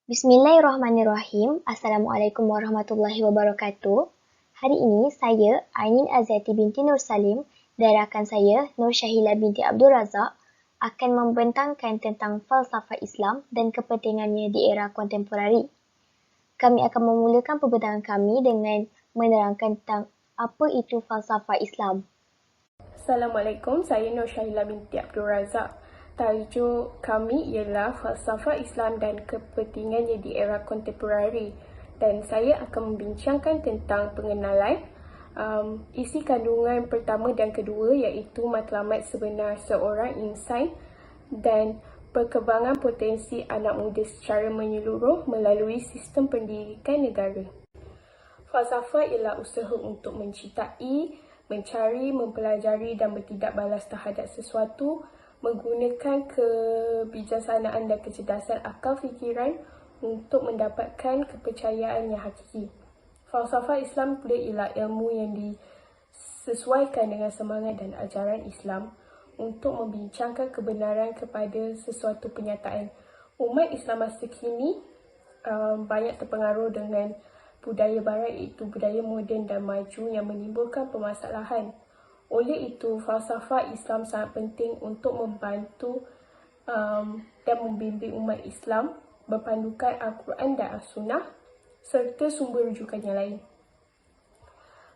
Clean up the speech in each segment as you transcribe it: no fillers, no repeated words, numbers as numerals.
Bismillahirrahmanirrahim. Assalamualaikum warahmatullahi wabarakatuh. Hari ini saya, Ainin Azati binti Nur Salim dan rakan saya, Nur Syahila binti Abdul Razak akan membentangkan tentang falsafah Islam dan kepentingannya di era kontemporari. Kami akan memulakan pembentangan kami dengan menerangkan tentang apa itu falsafah Islam. Assalamualaikum, saya Nur Syahila binti Abdul Razak. Tajuk kami ialah falsafah Islam dan kepentingannya di era kontemporari. Dan saya akan membincangkan tentang pengenalan, isi kandungan pertama dan kedua iaitu matlamat sebenar seorang insan dan perkembangan potensi anak muda secara menyeluruh melalui sistem pendidikan negara. Falsafah ialah usaha untuk menciptai, mencari, mempelajari dan bertindak balas terhadap sesuatu menggunakan kebijaksanaan dan kecerdasan akal fikiran untuk mendapatkan kepercayaan yang hakiki. Falsafah Islam pula ialah ilmu yang disesuaikan dengan semangat dan ajaran Islam untuk membincangkan kebenaran kepada sesuatu penyataan. Umat Islam masa kini banyak terpengaruh dengan budaya barat iaitu budaya moden dan maju yang menimbulkan permasalahan. Oleh itu, falsafah Islam sangat penting untuk membantu dan membimbing umat Islam berpandukan Al-Quran dan As-Sunnah serta sumber rujukan yang lain.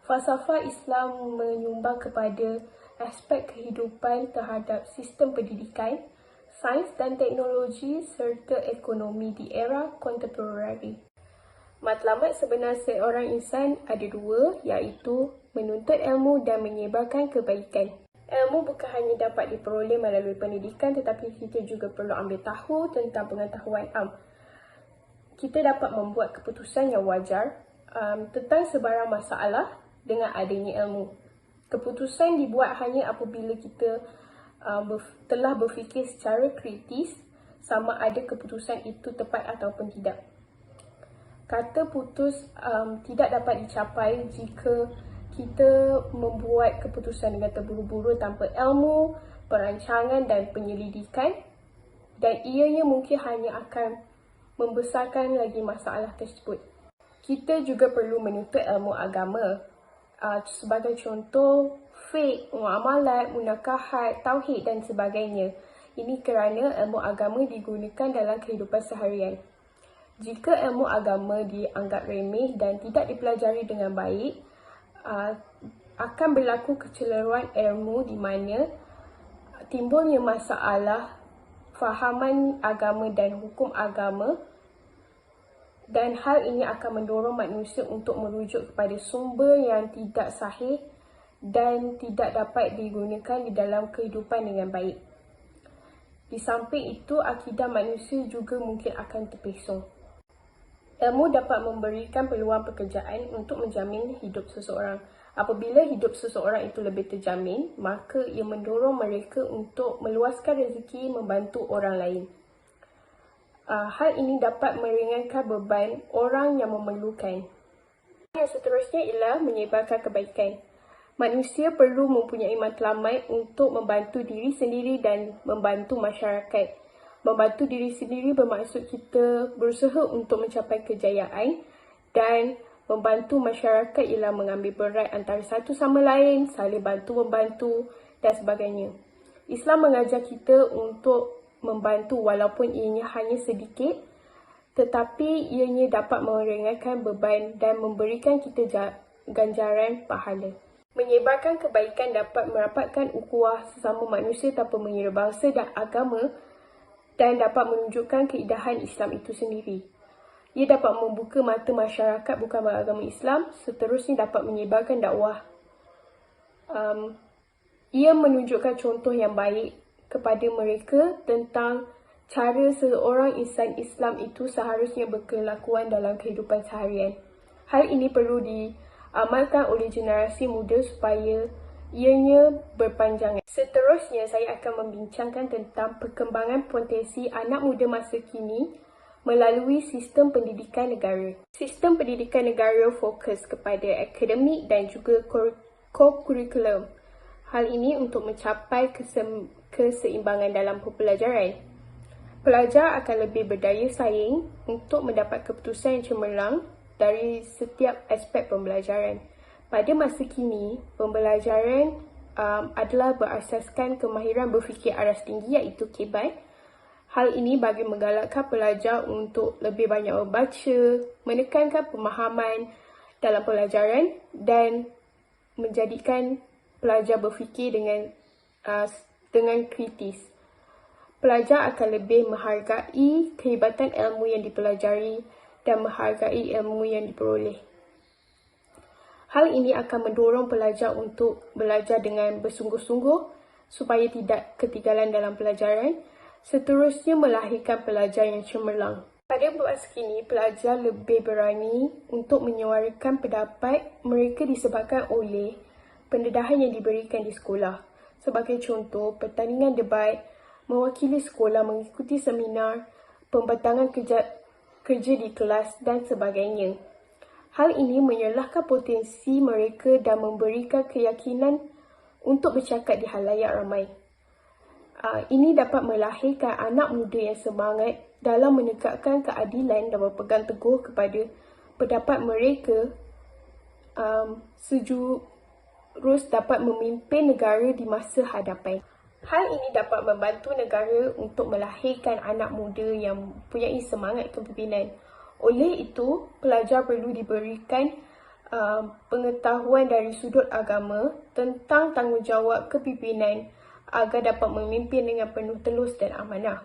Falsafah Islam menyumbang kepada aspek kehidupan terhadap sistem pendidikan, sains dan teknologi serta ekonomi di era kontemporari. Matlamat sebenar seorang insan ada dua, iaitu menuntut ilmu dan menyebarkan kebaikan. Ilmu bukan hanya dapat diperoleh melalui pendidikan tetapi kita juga perlu ambil tahu tentang pengetahuan am. Kita dapat membuat keputusan yang wajar tentang sebarang masalah dengan adanya ilmu. Keputusan dibuat hanya apabila kita telah berfikir secara kritis sama ada keputusan itu tepat ataupun tidak. Kata putus tidak dapat dicapai jika kita membuat keputusan dengan terburu-buru tanpa ilmu, perancangan dan penyelidikan, dan ianya mungkin hanya akan membesarkan lagi masalah tersebut. Kita juga perlu menuntut ilmu agama. Sebagai contoh, fiqh, muamalat, munakahat, tauhid dan sebagainya. Ini kerana ilmu agama digunakan dalam kehidupan seharian. Jika ilmu agama dianggap remeh dan tidak dipelajari dengan baik, akan berlaku keceleruan ilmu di mana timbulnya masalah fahaman agama dan hukum agama, dan hal ini akan mendorong manusia untuk merujuk kepada sumber yang tidak sahih dan tidak dapat digunakan di dalam kehidupan dengan baik. Di samping itu, akidah manusia juga mungkin akan terpesong. Ilmu dapat memberikan peluang pekerjaan untuk menjamin hidup seseorang. Apabila hidup seseorang itu lebih terjamin, maka ia mendorong mereka untuk meluaskan rezeki membantu orang lain. Hal ini dapat meringankan beban orang yang memerlukan. Yang seterusnya ialah menyebarkan kebaikan. Manusia perlu mempunyai matlamat untuk membantu diri sendiri dan membantu masyarakat. Membantu diri sendiri bermaksud kita berusaha untuk mencapai kejayaan, dan membantu masyarakat ialah mengambil berat antara satu sama lain, saling bantu-membantu dan sebagainya. Islam mengajar kita untuk membantu walaupun ianya hanya sedikit, tetapi ianya dapat meringankan beban dan memberikan kita ganjaran pahala. Menyebarkan kebaikan dapat merapatkan ukhuwah sesama manusia tanpa mengira bangsa dan agama, dan dapat menunjukkan keindahan Islam itu sendiri. Ia dapat membuka mata masyarakat bukan beragama Islam, seterusnya dapat menyebarkan dakwah. Ia menunjukkan contoh yang baik kepada mereka tentang cara seorang insan Islam itu seharusnya berkelakuan dalam kehidupan seharian. Hal ini perlu diamalkan oleh generasi muda supaya ianya berpanjangan. Seterusnya, saya akan membincangkan tentang perkembangan potensi anak muda masa kini melalui sistem pendidikan negara. Sistem pendidikan negara fokus kepada akademik dan juga co-curriculum. Hal ini untuk mencapai keseimbangan dalam pembelajaran. Pelajar akan lebih berdaya saing untuk mendapat keputusan yang cemerlang dari setiap aspek pembelajaran. Pada masa kini, pembelajaran adalah berasaskan kemahiran berfikir aras tinggi iaitu KBAI. Hal ini bagi menggalakkan pelajar untuk lebih banyak membaca, menekankan pemahaman dalam pelajaran dan menjadikan pelajar berfikir dengan kritis. Pelajar akan lebih menghargai kehebatan ilmu yang dipelajari dan menghargai ilmu yang diperoleh. Hal ini akan mendorong pelajar untuk belajar dengan bersungguh-sungguh supaya tidak ketinggalan dalam pelajaran, seterusnya melahirkan pelajar yang cemerlang. Pada masa kini, pelajar lebih berani untuk menyuarakan pendapat mereka disebabkan oleh pendedahan yang diberikan di sekolah. Sebagai contoh, pertandingan debat, mewakili sekolah mengikuti seminar, pembentangan kerja di kelas dan sebagainya. Hal ini menyerlahkan potensi mereka dan memberikan keyakinan untuk bercakap di halayak ramai. Ini dapat melahirkan anak muda yang semangat dalam menegakkan keadilan dan berpegang teguh kepada pendapat mereka sejurus dapat memimpin negara di masa hadapan. Hal ini dapat membantu negara untuk melahirkan anak muda yang mempunyai semangat kepimpinan. Oleh itu, pelajar perlu diberikan pengetahuan dari sudut agama tentang tanggungjawab kepimpinan agar dapat memimpin dengan penuh telus dan amanah.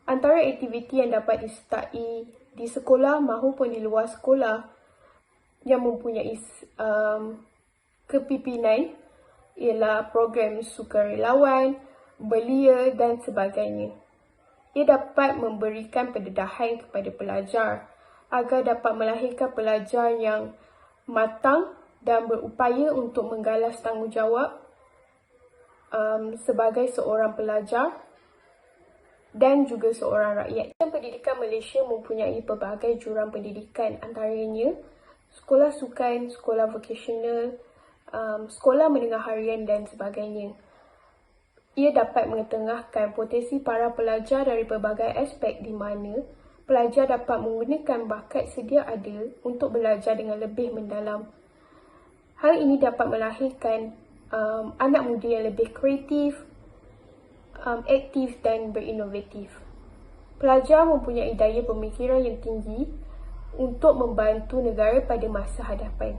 Antara aktiviti yang dapat disertai di sekolah maupun di luar sekolah yang mempunyai kepimpinan ialah program sukarelawan, belia dan sebagainya. Ia dapat memberikan pendedahan kepada pelajar agar dapat melahirkan pelajar yang matang dan berupaya untuk menggalas tanggungjawab sebagai seorang pelajar dan juga seorang rakyat. Pendidikan Malaysia mempunyai pelbagai jurang pendidikan, antaranya sekolah sukan, sekolah vokasional, sekolah menengah harian dan sebagainya. Ia dapat mengetengahkan potensi para pelajar dari pelbagai aspek di mana pelajar dapat menggunakan bakat sedia ada untuk belajar dengan lebih mendalam. Hal ini dapat melahirkan anak muda yang lebih kreatif, aktif dan berinovatif. Pelajar mempunyai daya pemikiran yang tinggi untuk membantu negara pada masa hadapan.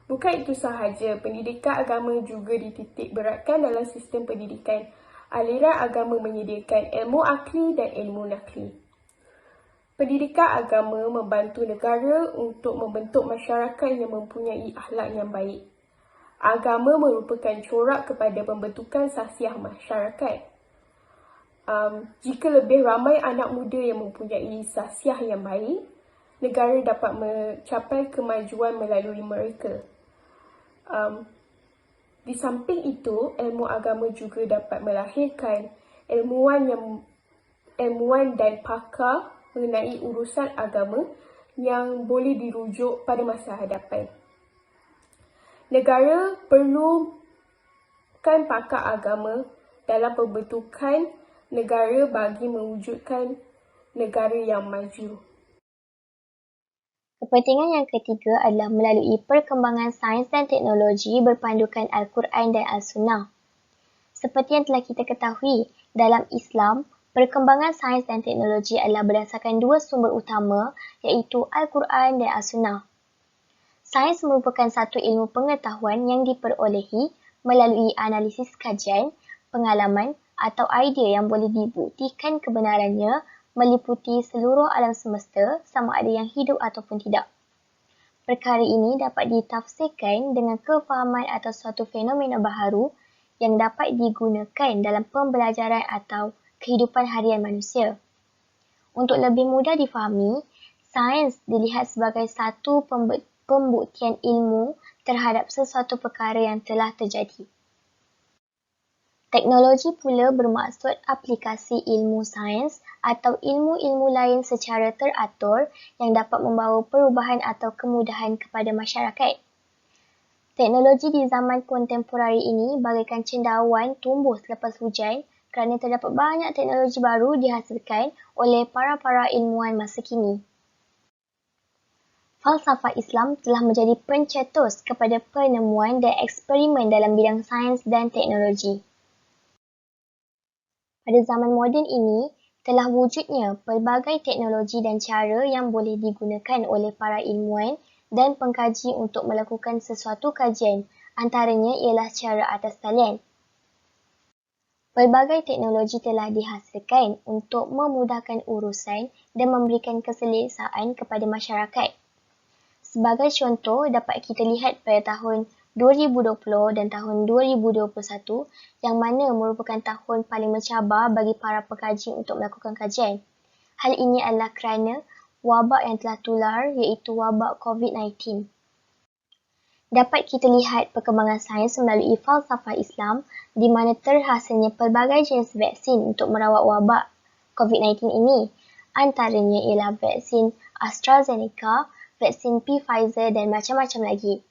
Bukan itu sahaja, pendidikan agama juga dititik beratkan dalam sistem pendidikan. Aliran agama menyediakan ilmu akli dan ilmu nakli. Pendidikan agama membantu negara untuk membentuk masyarakat yang mempunyai akhlak yang baik. Agama merupakan corak kepada pembentukan sasiah masyarakat. Jika lebih ramai anak muda yang mempunyai sasiah yang baik, negara dapat mencapai kemajuan melalui mereka. Di samping itu, ilmu agama juga dapat melahirkan ilmuwan dan pakar mengenai urusan agama yang boleh dirujuk pada masa hadapan. Negara perlukan pakar agama dalam pembentukan negara bagi mewujudkan negara yang maju. Kepentingan yang ketiga adalah melalui perkembangan sains dan teknologi berpandukan Al-Quran dan Al-Sunnah. Seperti yang telah kita ketahui, dalam Islam, perkembangan sains dan teknologi adalah berdasarkan dua sumber utama iaitu Al-Quran dan Al-Sunnah. Sains merupakan satu ilmu pengetahuan yang diperolehi melalui analisis kajian, pengalaman atau idea yang boleh dibuktikan kebenarannya meliputi seluruh alam semesta sama ada yang hidup ataupun tidak. Perkara ini dapat ditafsirkan dengan kefahaman atas suatu fenomena baharu yang dapat digunakan dalam pembelajaran atau kehidupan harian manusia. Untuk lebih mudah difahami, sains dilihat sebagai satu pembuktian ilmu terhadap sesuatu perkara yang telah terjadi. Teknologi pula bermaksud aplikasi ilmu sains atau ilmu-ilmu lain secara teratur yang dapat membawa perubahan atau kemudahan kepada masyarakat. Teknologi di zaman kontemporari ini bagaikan cendawan tumbuh selepas hujan kerana terdapat banyak teknologi baru dihasilkan oleh para ilmuwan masa kini. Falsafah Islam telah menjadi pencetus kepada penemuan dan eksperimen dalam bidang sains dan teknologi. Pada zaman moden ini, telah wujudnya pelbagai teknologi dan cara yang boleh digunakan oleh para ilmuwan dan pengkaji untuk melakukan sesuatu kajian, antaranya ialah cara atas talian. Pelbagai teknologi telah dihasilkan untuk memudahkan urusan dan memberikan keselesaan kepada masyarakat. Sebagai contoh, dapat kita lihat pada tahun 2020 dan tahun 2021 yang mana merupakan tahun paling mencabar bagi para pekaji untuk melakukan kajian. Hal ini adalah kerana wabak yang telah tular iaitu wabak COVID-19. Dapat kita lihat perkembangan sains melalui falsafah Islam di mana terhasilnya pelbagai jenis vaksin untuk merawat wabak COVID-19 ini. Antaranya ialah vaksin AstraZeneca, vaksin Pfizer dan macam-macam lagi.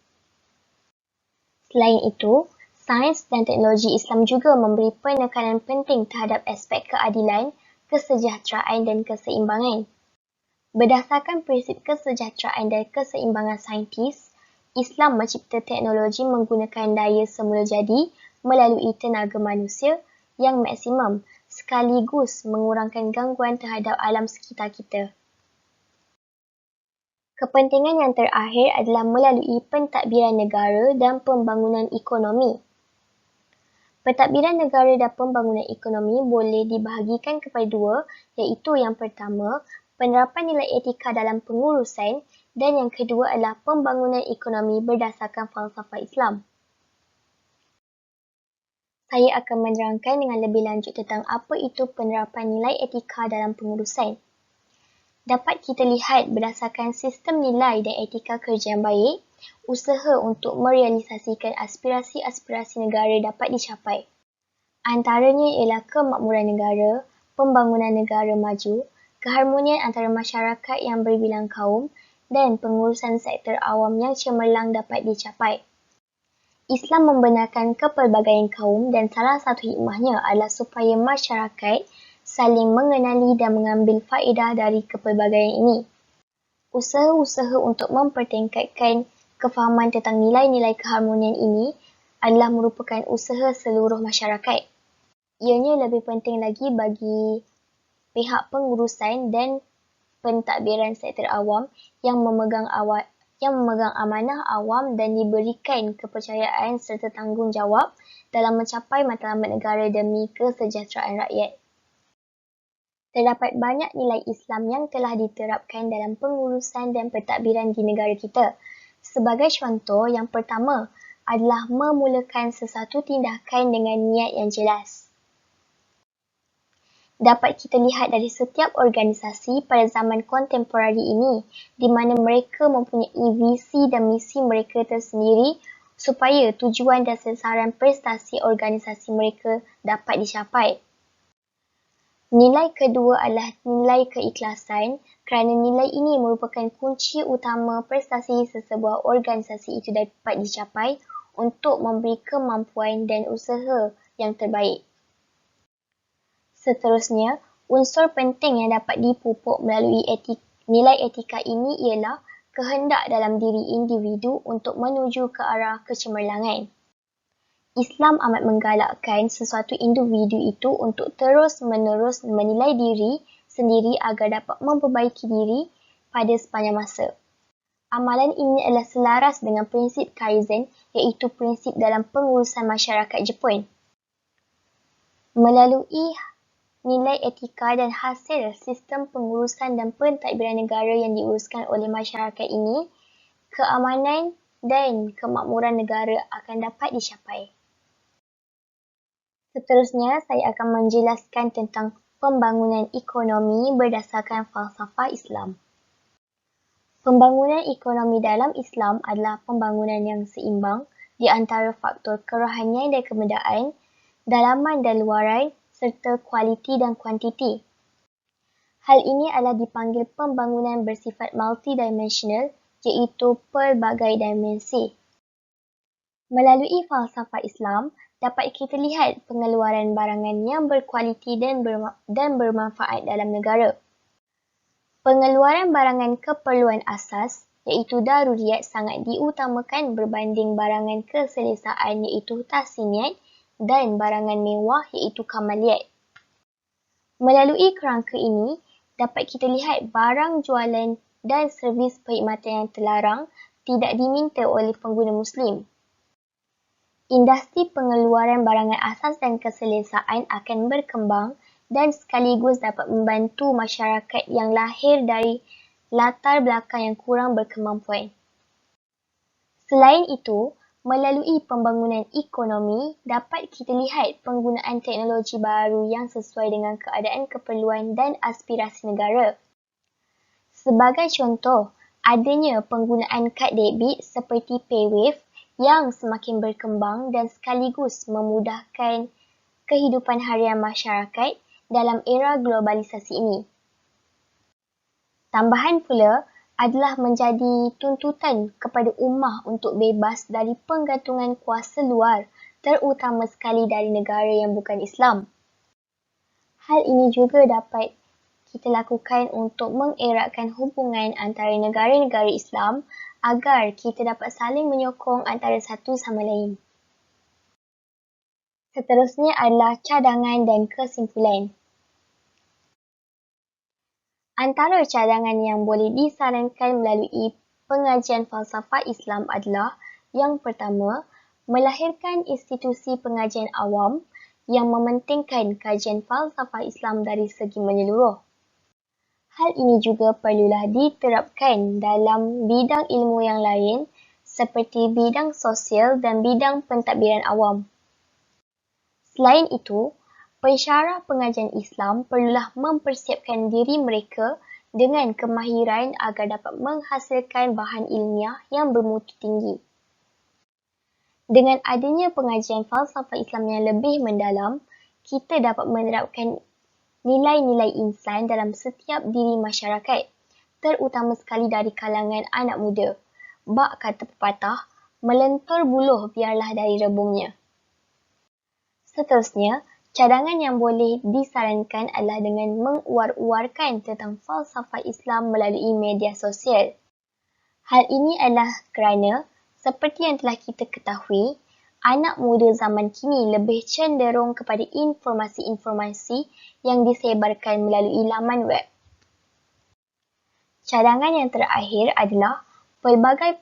Selain itu, sains dan teknologi Islam juga memberi penekanan penting terhadap aspek keadilan, kesejahteraan dan keseimbangan. Berdasarkan prinsip kesejahteraan dan keseimbangan saintis, Islam mencipta teknologi menggunakan daya semula jadi melalui tenaga manusia yang maksimum sekaligus mengurangkan gangguan terhadap alam sekitar kita. Kepentingan yang terakhir adalah melalui pentadbiran negara dan pembangunan ekonomi. Pentadbiran negara dan pembangunan ekonomi boleh dibahagikan kepada dua, iaitu yang pertama, penerapan nilai etika dalam pengurusan dan yang kedua adalah pembangunan ekonomi berdasarkan falsafah Islam. Saya akan menerangkan dengan lebih lanjut tentang apa itu penerapan nilai etika dalam pengurusan. Dapat kita lihat berdasarkan sistem nilai dan etika kerja yang baik, usaha untuk merealisasikan aspirasi-aspirasi negara dapat dicapai. Antaranya ialah kemakmuran negara, pembangunan negara maju, keharmonian antara masyarakat yang berbilang kaum, dan pengurusan sektor awam yang cemerlang dapat dicapai. Islam membenarkan kepelbagaian kaum dan salah satu hikmahnya adalah supaya masyarakat saling mengenali dan mengambil faedah dari kepelbagaian ini. Usaha-usaha untuk mempertingkatkan kefahaman tentang nilai-nilai keharmonian ini adalah merupakan usaha seluruh masyarakat. Ianya lebih penting lagi bagi pihak pengurusan dan pentadbiran sektor awam yang memegang amanah awam dan diberikan kepercayaan serta tanggungjawab dalam mencapai matlamat negara demi kesejahteraan rakyat. Terdapat banyak nilai Islam yang telah diterapkan dalam pengurusan dan pentadbiran di negara kita. Sebagai contoh, yang pertama adalah memulakan sesuatu tindakan dengan niat yang jelas. Dapat kita lihat dari setiap organisasi pada zaman kontemporari ini, di mana mereka mempunyai visi dan misi mereka tersendiri supaya tujuan dan sasaran prestasi organisasi mereka dapat dicapai. Nilai kedua adalah nilai keikhlasan, kerana nilai ini merupakan kunci utama prestasi sesebuah organisasi itu dapat dicapai untuk memberi kemampuan dan usaha yang terbaik. Seterusnya, unsur penting yang dapat dipupuk melalui nilai etika ini ialah kehendak dalam diri individu untuk menuju ke arah kecemerlangan. Islam amat menggalakkan sesuatu individu itu untuk terus-menerus menilai diri sendiri agar dapat memperbaiki diri pada sepanjang masa. Amalan ini adalah selaras dengan prinsip Kaizen, iaitu prinsip dalam pengurusan masyarakat Jepun. Melalui nilai etika dan hasil sistem pengurusan dan pentadbiran negara yang diuruskan oleh masyarakat ini, keamanan dan kemakmuran negara akan dapat dicapai. Seterusnya, saya akan menjelaskan tentang pembangunan ekonomi berdasarkan falsafah Islam. Pembangunan ekonomi dalam Islam adalah pembangunan yang seimbang di antara faktor kerohanian dan kebendaan, dalaman dan luaran, serta kualiti dan kuantiti. Hal ini adalah dipanggil pembangunan bersifat multidimensional, iaitu pelbagai dimensi. Melalui falsafah Islam, dapat kita lihat pengeluaran barangan yang berkualiti dan bermanfaat dalam negara. Pengeluaran barangan keperluan asas iaitu daruriyat sangat diutamakan berbanding barangan keselesaan iaitu tahsiniat dan barangan mewah iaitu kamaliyat. Melalui kerangka ini, dapat kita lihat barang jualan dan servis perkhidmatan yang terlarang tidak diminta oleh pengguna Muslim. Industri pengeluaran barangan asas dan keselesaan akan berkembang dan sekaligus dapat membantu masyarakat yang lahir dari latar belakang yang kurang berkemampuan. Selain itu, melalui pembangunan ekonomi, dapat kita lihat penggunaan teknologi baru yang sesuai dengan keadaan keperluan dan aspirasi negara. Sebagai contoh, adanya penggunaan kad debit seperti PayWave yang semakin berkembang dan sekaligus memudahkan kehidupan harian masyarakat dalam era globalisasi ini. Tambahan pula, adalah menjadi tuntutan kepada ummah untuk bebas dari penggantungan kuasa luar, terutama sekali dari negara yang bukan Islam. Hal ini juga dapat kita lakukan untuk mengeratkan hubungan antara negara-negara Islam agar kita dapat saling menyokong antara satu sama lain. Seterusnya adalah cadangan dan kesimpulan. Antara cadangan yang boleh disarankan melalui pengajian falsafah Islam adalah yang pertama, melahirkan institusi pengajian awam yang mementingkan kajian falsafah Islam dari segi menyeluruh. Hal ini juga perlulah diterapkan dalam bidang ilmu yang lain seperti bidang sosial dan bidang pentadbiran awam. Selain itu, pensyarah pengajian Islam perlulah mempersiapkan diri mereka dengan kemahiran agar dapat menghasilkan bahan ilmiah yang bermutu tinggi. Dengan adanya pengajian falsafah Islam yang lebih mendalam, kita dapat menerapkan nilai-nilai insan dalam setiap diri masyarakat, terutama sekali dari kalangan anak muda. Bak kata pepatah, melentur buluh biarlah dari rebungnya. Seterusnya, cadangan yang boleh disarankan adalah dengan menguar-uarkan tentang falsafah Islam melalui media sosial. Hal ini adalah kerana, seperti yang telah kita ketahui, anak muda zaman kini lebih cenderung kepada informasi-informasi yang disebarkan melalui laman web. Cadangan yang terakhir adalah pelbagai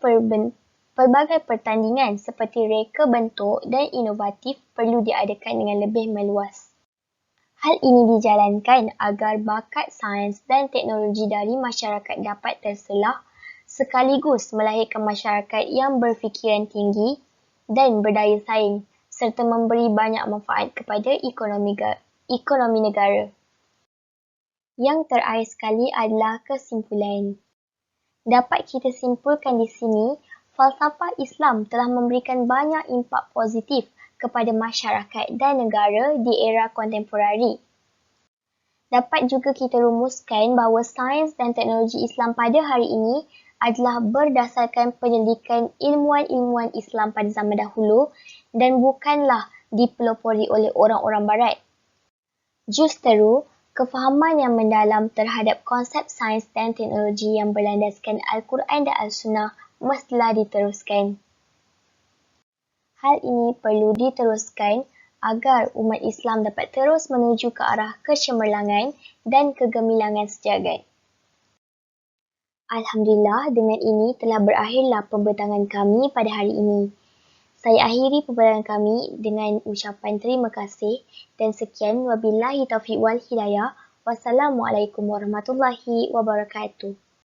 pertandingan seperti reka bentuk dan inovatif perlu diadakan dengan lebih meluas. Hal ini dijalankan agar bakat sains dan teknologi dari masyarakat dapat terselah sekaligus melahirkan masyarakat yang berfikiran tinggi dan berdaya saing serta memberi banyak manfaat kepada ekonomi negara. Yang terakhir sekali adalah kesimpulan. Dapat kita simpulkan di sini, falsafah Islam telah memberikan banyak impak positif kepada masyarakat dan negara di era kontemporari. Dapat juga kita rumuskan bahawa sains dan teknologi Islam pada hari ini adalah berdasarkan penyelidikan ilmuwan-ilmuwan Islam pada zaman dahulu dan bukanlah dipelopori oleh orang-orang Barat. Justeru, kefahaman yang mendalam terhadap konsep sains dan teknologi yang berlandaskan Al-Quran dan Al-Sunnah mestilah diteruskan. Hal ini perlu diteruskan agar umat Islam dapat terus menuju ke arah kecemerlangan dan kegemilangan sejagat. Alhamdulillah, dengan ini telah berakhirlah pembentangan kami pada hari ini. Saya akhiri pembentangan kami dengan ucapan terima kasih dan sekian wabillahi taufiq wal hidayah. Wassalamualaikum warahmatullahi wabarakatuh.